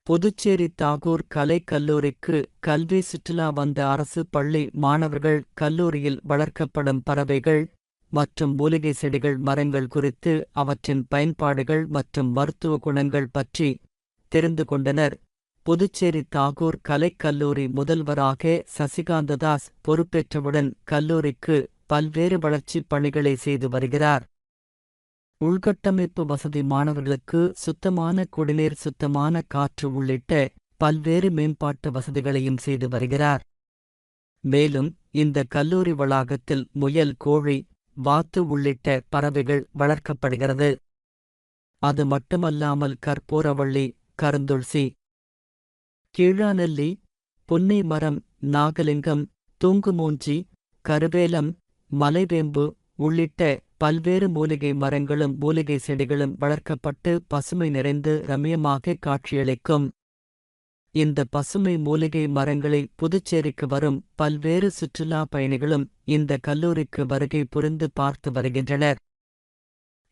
புதுச்சேரி தாகூர் கலைக் கல்லூரிக்கு கல்வி சுற்றுலா வந்த அரசு பள்ளி மாணவர்கள் கல்லூரியில் வளர்க்கப்படும் பறவைகள் மற்றும் மூலிகை செடிகள் மரங்கள் குறித்து அவற்றின் பயன்பாடுகள் மற்றும் மருத்துவ குணங்கள் பற்றி தெரிந்து கொண்டனர். புதுச்சேரி தாகூர் கலைக் கல்லூரி முதல்வராக சசிகாந்ததாஸ் பொறுப்பேற்றவுடன் கல்லூரிக்கு பல்வேறு வளர்ச்சிப் பணிகளை செய்து வருகிறார். உள்கட்டமைப்பு வசதி, மாணவர்களுக்கு சுத்தமான குடிநீர், சுத்தமான காற்று உள்ளிட்ட பல்வேறு மேம்பாட்டு வசதிகளையும் செய்து வருகிறார். மேலும் இந்த கல்லூரி வளாகத்தில் முயல், கோழி, வாத்து உள்ளிட்ட பறவைகள் வளர்க்கப்படுகிறது. அது மட்டுமல்லாமல் கற்பூரவள்ளி, கருந்துளசி, கீழாநெல்லி, புன்னை மரம், நாகலிங்கம், தூங்குமூஞ்சி, கருவேலம், மலைவேம்பு உள்ளிட்ட பல்வேறு மூலிகை மரங்களும் மூலிகை செடிகளும் வளர்க்கப்பட்டு பசுமை நிறைந்து ரம்யமாக காட்சியளிக்கும். இந்த பசுமை மூலிகை மரங்களை புதுச்சேரிக்கு வரும் பல்வேறு சுற்றுலா பயணிகளும் இந்த கல்லூரிக்கு வருகை புரிந்து பார்த்து வருகின்றனர்.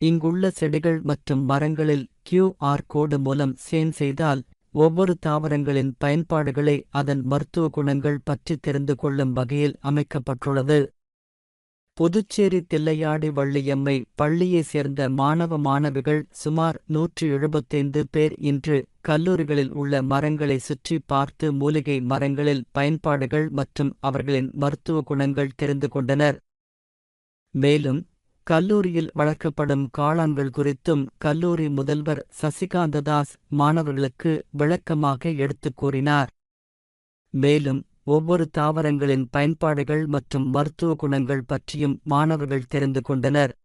இங்குள்ள செடிகள் மற்றும் மரங்களில் QR கோடு மூலம் ஸ்கேன் செய்தால் ஒவ்வொரு தாவரங்களின் பயன்பாடுகளை, அதன் மருத்துவ குணங்கள் பற்றி தெரிந்து கொள்ளும் வகையில் அமைக்கப்பட்டுள்ளது. புதுச்சேரி தில்லையாடி வள்ளியம்மை பள்ளியைச் சேர்ந்த மாணவ மாணவிகள் சுமார் 175 பேர் இன்று கல்லூரிகளில் உள்ள மரங்களை சுற்றி பார்த்து மூலிகை மரங்களில் பயன்பாடுகள் மற்றும் அவர்களின் மருத்துவ குணங்கள் தெரிந்து கொண்டனர். மேலும் கல்லூரியில் வளர்க்கப்படும் காளான்கள் குறித்தும் கல்லூரி முதல்வர் சசிகாந்ததாஸ் மாணவர்களுக்கு விளக்கமாக எடுத்துக் கூறினார். மேலும் ஒவ்வொரு தாவரங்களின் பயன்பாடுகள் மற்றும் மருத்துவ குணங்கள் பற்றியும் மாணவர்கள் தெரிந்து கொண்டனர்.